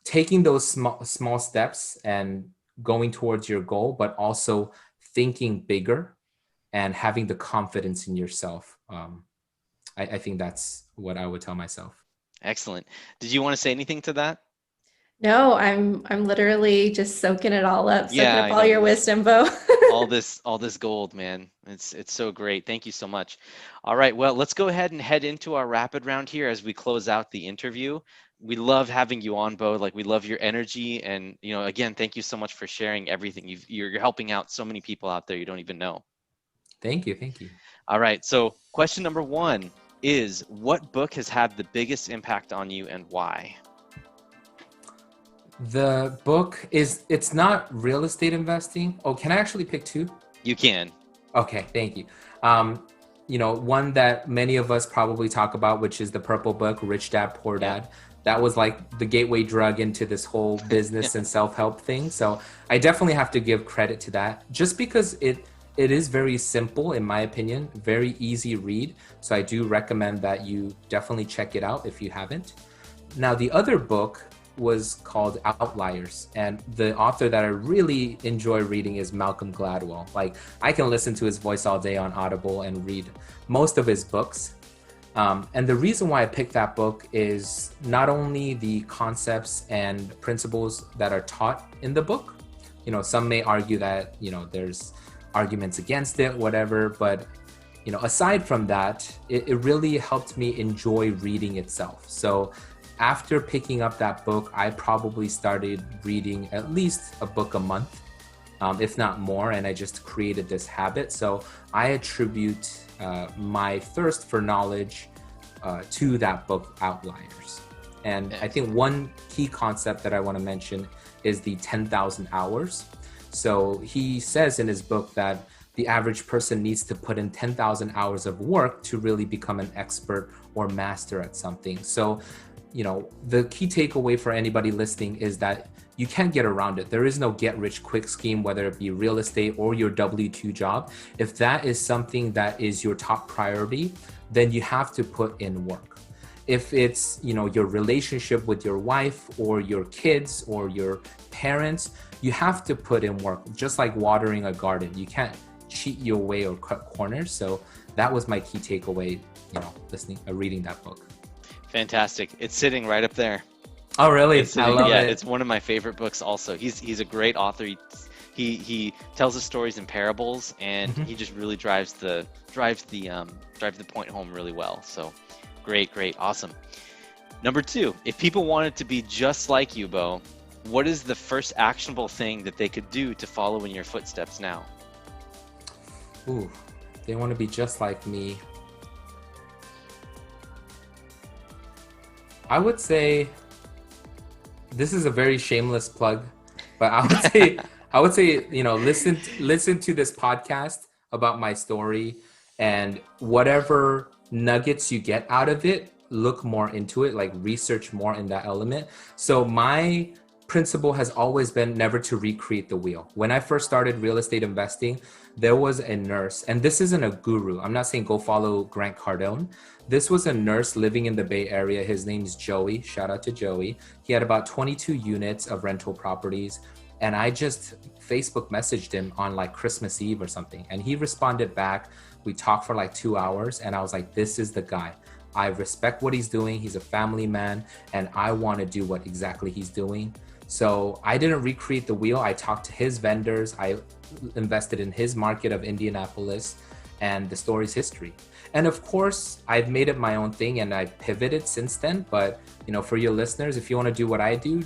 taking those small steps and going towards your goal, but also thinking bigger and having the confidence in yourself. I think that's what I would tell myself. Excellent. Did you want to say anything to that? No, I'm literally just soaking it all up, soaking Yeah, up I all know. your wisdom, Bo. all this gold, man. It's so great. Thank you so much. All right, well, let's go ahead and head into our rapid round here as we close out the interview. We love having you on, Bo. Like, we love your energy, and again, thank you so much for sharing everything. You're helping out so many people out there you don't even know. Thank you. All right, so question number 1 is, what book has had the biggest impact on you and why? The book it's not real estate investing. Oh, can I actually pick 2? You can. Okay, thank you. One that many of us probably talk about, which is the Purple Book, Rich Dad, Poor Dad. That was like the gateway drug into this whole business and self-help thing. So I definitely have to give credit to that, just because it is very simple, in my opinion, very easy read. So I do recommend that you definitely check it out if you haven't. Now, the other book was called Outliers, and the author that I really enjoy reading is Malcolm Gladwell. Like, I can listen to his voice all day on Audible and read most of his books. And the reason why I picked that book is not only the concepts and principles that are taught in the book. Some may argue that, there's arguments against it, whatever, but aside from that, it really helped me enjoy reading itself. So after picking up that book, I probably started reading at least a book a month, if not more, and I just created this habit. So I attribute my thirst for knowledge to that book, Outliers. And I think one key concept that I want to mention is the 10,000 hours. So he says in his book that the average person needs to put in 10,000 hours of work to really become an expert or master at something. So the key takeaway for anybody listening is that you can't get around it. There is no get rich quick scheme, whether it be real estate or your W-2 job. If that is something that is your top priority, then you have to put in work. If it's, your relationship with your wife or your kids or your parents, you have to put in work, just like watering a garden. You can't cheat your way or cut corners. So that was my key takeaway, reading that book. Fantastic. It's sitting right up there. Oh, really? I love Yeah, it. it's one of my favorite books. Also, he's a great author. He tells his stories in parables, and Mhm. he just really drives the point home really well. So, great, awesome. Number two, if people wanted to be just like you, Bo, what is the first actionable thing that they could do to follow in your footsteps now? Ooh, they want to be just like me. I would say this is a very shameless plug, but I would say, listen to this podcast about my story, and whatever nuggets you get out of it, look more into it, like research more in that element. So my principle has always been never to recreate the wheel. When I first started real estate investing, there was a nurse, and this isn't a guru. I'm not saying go follow Grant Cardone. This was a nurse living in the Bay Area. His name's Joey. Shout out to Joey. He had about 22 units of rental properties. And I just Facebook messaged him on like Christmas Eve or something. And he responded back. We talked for like 2 hours. And I was like, this is the guy. I respect what he's doing. He's a family man. And I want to do what exactly he's doing. So I didn't recreate the wheel. I talked to his vendors. I invested in his market of Indianapolis. And the story's history. And of course, I've made it my own thing and I've pivoted since then. But, for your listeners, if you want to do what I do,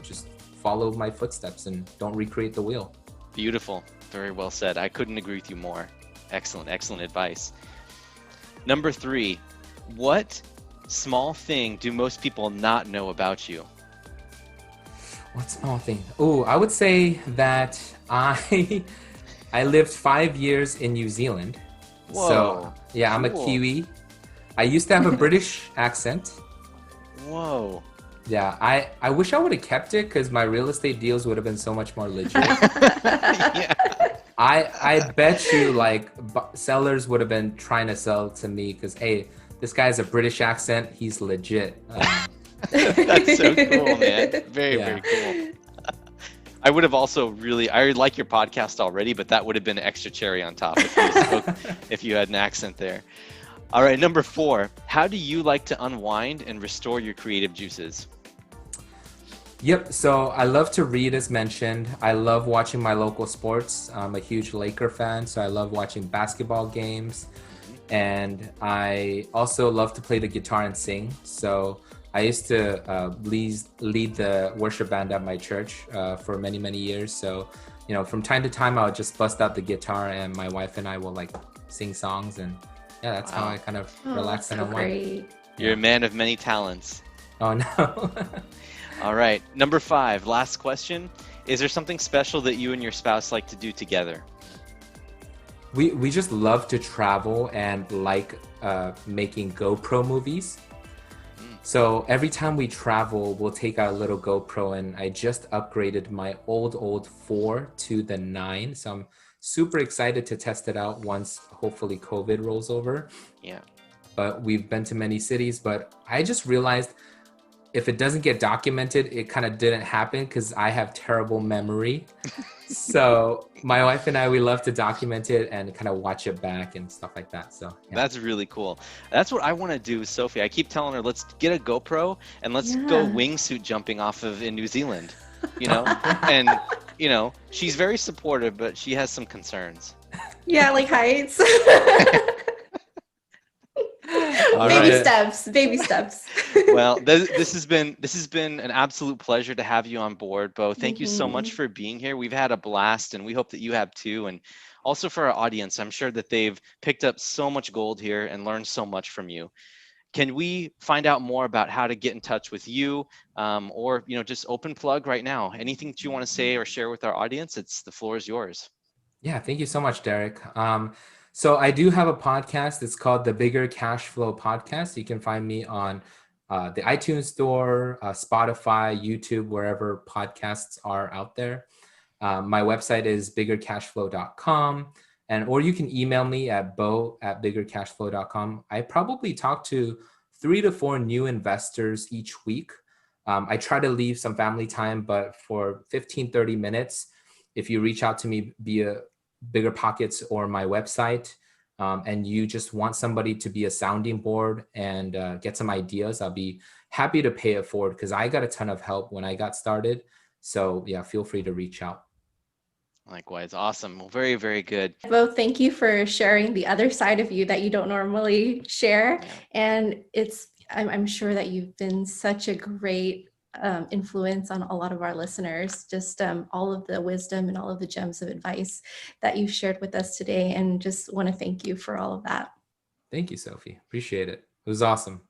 just follow my footsteps and don't recreate the wheel. Beautiful. Very well said. I couldn't agree with you more. Excellent advice. Number three, what small thing do most people not know about you? What small thing? Oh, I would say that I lived 5 years in New Zealand. Whoa, so yeah, I'm a cool. Kiwi. I used to have a British accent. Whoa. Yeah, I wish I would have kept it because my real estate deals would have been so much more legit. Yeah. I bet you like sellers would have been trying to sell to me because, hey, this guy has a British accent. He's legit. That's so cool, man. Very Yeah. cool. I would have also I like your podcast already, but that would have been an extra cherry on top if you had an accent there. All right, number four, how do you like to unwind and restore your creative juices? Yep. So I love to read, as mentioned. I love watching my local sports. I'm a huge Laker fan, so I love watching basketball games. And I also love to play the guitar and sing. So I used to lead the worship band at my church for many, many years. So, from time to time, I would just bust out the guitar and my wife and I will like sing songs. And yeah, that's how I kind of relax and unwind. Great. You're a man of many talents. Oh, no. All right, number five, last question. Is there something special that you and your spouse like to do together? We just love to travel and like making GoPro movies. So every time we travel, we'll take our little GoPro, and I just upgraded my old 4 to the 9. So I'm super excited to test it out once hopefully COVID rolls over. Yeah. But we've been to many cities, but I just realized if it doesn't get documented, it kind of didn't happen because I have terrible memory. So my wife and I, we love to document it and kind of watch it back and stuff like that. So yeah. That's really cool. That's what I want to do with Sophie. I keep telling her, let's get a GoPro and let's go wingsuit jumping off of in New Zealand, and, she's very supportive, but she has some concerns. Yeah, like heights. All Baby steps. Well, this has been an absolute pleasure to have you on board, Bo. Thank you so much for being here. We've had a blast, and we hope that you have too. And also for our audience, I'm sure that they've picked up so much gold here and learned so much from you. Can we find out more about how to get in touch with you, or just open plug right now? Anything that you want to say or share with our audience? The floor is yours. Yeah, thank you so much, Derek. So I do have a podcast. It's called the Bigger Cash Flow Podcast. You can find me on the iTunes Store, Spotify, YouTube, wherever podcasts are out there. My website is biggercashflow.com, or you can email me at bo@biggercashflow.com. I probably talk to 3 to 4 new investors each week. I try to leave some family time, but for 15, 30 minutes, if you reach out to me via Bigger Pockets or my website, and you just want somebody to be a sounding board and get some ideas, I'll be happy to pay it forward because I got a ton of help when I got started. So yeah, feel free to reach out. Likewise. Awesome. Well, very, very good. Bo, thank you for sharing the other side of you that you don't normally share. Yeah. And I'm sure that you've been such a great influence on a lot of our listeners, just all of the wisdom and all of the gems of advice that you've shared with us today. And just want to thank you for all of that. Thank you, Sophie. Appreciate it. It was awesome.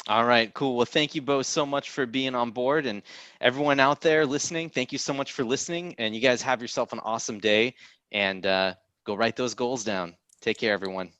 All right, cool. Well, thank you both so much for being on board, and everyone out there listening, thank you so much for listening. And you guys have yourself an awesome day, and go write those goals down. Take care, everyone.